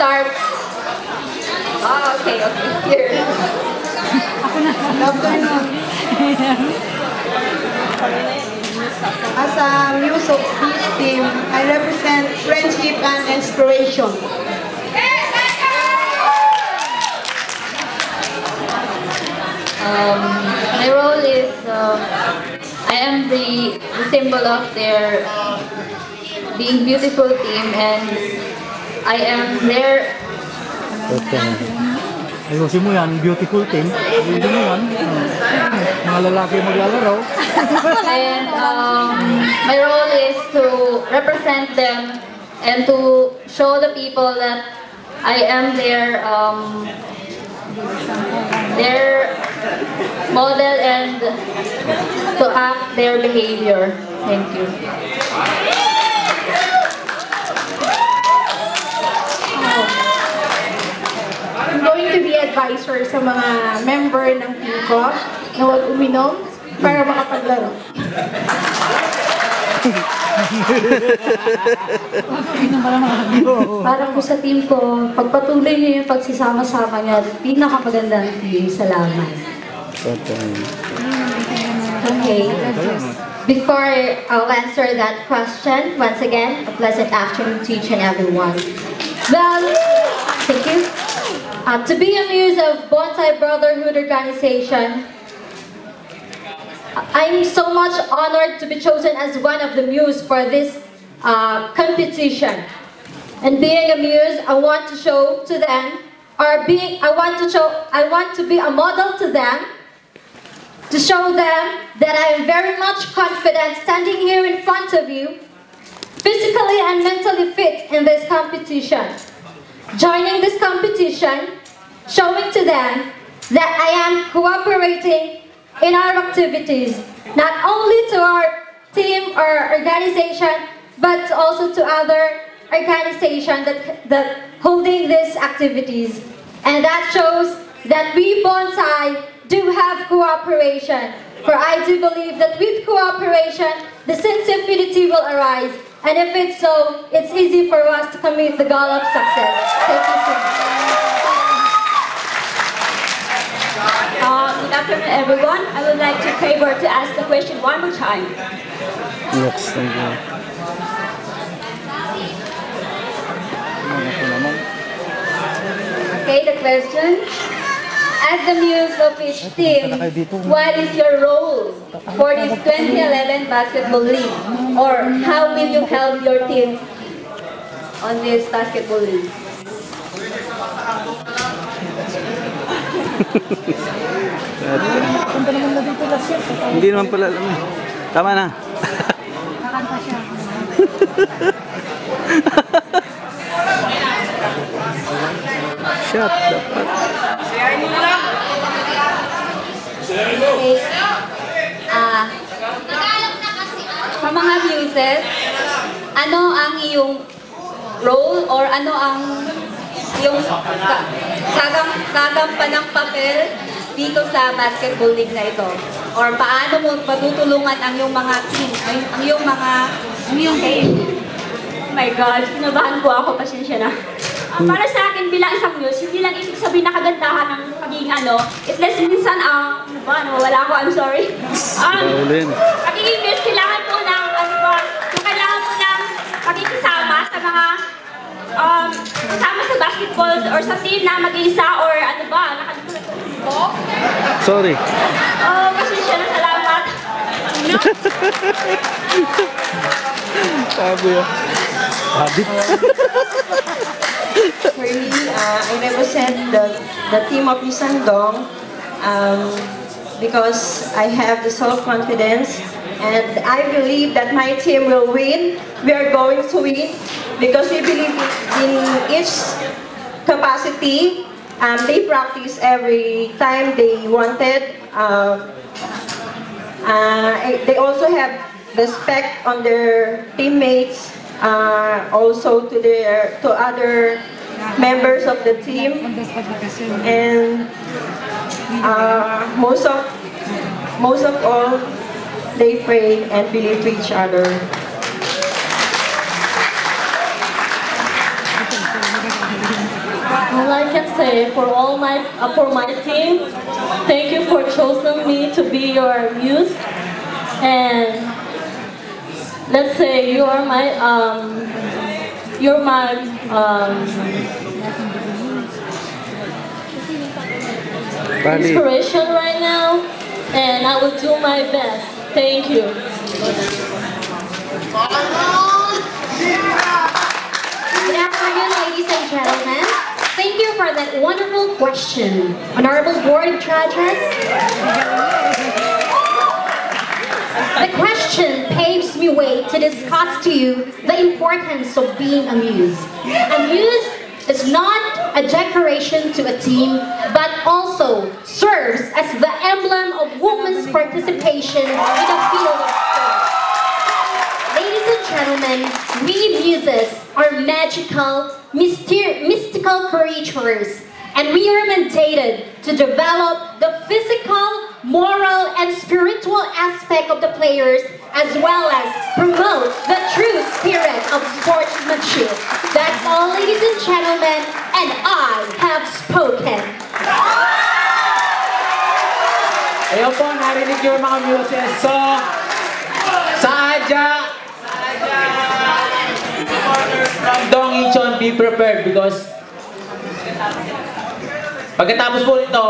start. Oh, okay. Here. As a muse of this team, I represent friendship and inspiration. My role is I am the symbol of their being beautiful team, and I am their. Okay. Ayusin mo yan, beautiful team. Ayusin mo yan. Mga lalaki maglalaro. And my role is to represent them and to show the people that I am their model and to act their behavior. Thank you. I'm going to be advisor sa mga member ng team ko na huwag uminom para makapaglaro. Para po sa team ko, pagpatuloy niyo yung pagsisama-sama niyo at pinakamagandang team. Salamat. Okay. Before I'll answer that question, once again, a pleasant afternoon to each and everyone. Well, thank you. To be a muse of Bonsai Brotherhood Organization, I'm so much honored to be chosen as one of the muse for this competition. And being a muse, I want to show to them, I want to be a model to them, to show them that I am very much confident standing here in front of you, physically and mentally fit in this competition. Joining this competition, showing to them that I am cooperating in our activities, not only to our team or organization, but also to other organizations that holding these activities. And that shows that we Bonsai do have cooperation. For I do believe that with cooperation, the sense of unity will arise. And if it's so, it's easy for us to commit the goal of success. Thank you so much. Good afternoon, everyone. I would like to favor to ask the question one more time. Yes, thank you. Okay, the question. As the muse of each team, what is your role for this 2011 basketball league? Or how will you help your team on this basketball league? Hindi naman pala alam eh. Tama na. Kakanta siya. Shot dapat. Okay. Sa mga muses, ano ang iyong role or ano ang iyong gagampanang papel dito sa basketball league na ito? Or paano mo matutulungan ang iyong mga team, ang iyong team? Oh my God, kinabahan po ako, pasensya na. Para sa akin bilang isang muse, hindi lang ibig sabihin na kagandahan ng pagiging it less minsan wala ako, I'm sorry. Pagiging muse, kailangan po ng kailangan po ng pagkikisama sa mga kasama sa basketball or sa team na mag-isa or nakalimutan ko. Sorry. Pasensya na, salamat. Sabi yun. Habit. For me, I represent the team of Isandong because I have the self-confidence and I believe that my team will win. We are going to win because we believe in each capacity. They practice every time they wanted. They also have respect on their teammates, also to other members of the team, and most of all, they pray and believe to each other. All I can say for my team, thank you for choosing me to be your muse, and let's say you're my inspiration right now, and I will do my best. Thank you. Good afternoon, ladies and gentlemen. Thank you for that wonderful question. Honorable Board of Judges, the question paves me way to discuss to you the importance of being a muse. A muse is not a decoration to a team, but also serves as the emblem of women's participation in the field of sport. Ladies and gentlemen, we muses are magical, mystical creatures, and we are mandated to develop the physical, moral, and spiritual aspect of the players, as well as promote the true spirit of sportsmanship. That's all, ladies and gentlemen, and I have spoken. Ayun po, narinig yung mga muses. So, Saadya, from Dong Incheon, be prepared because pagkatapos po nito,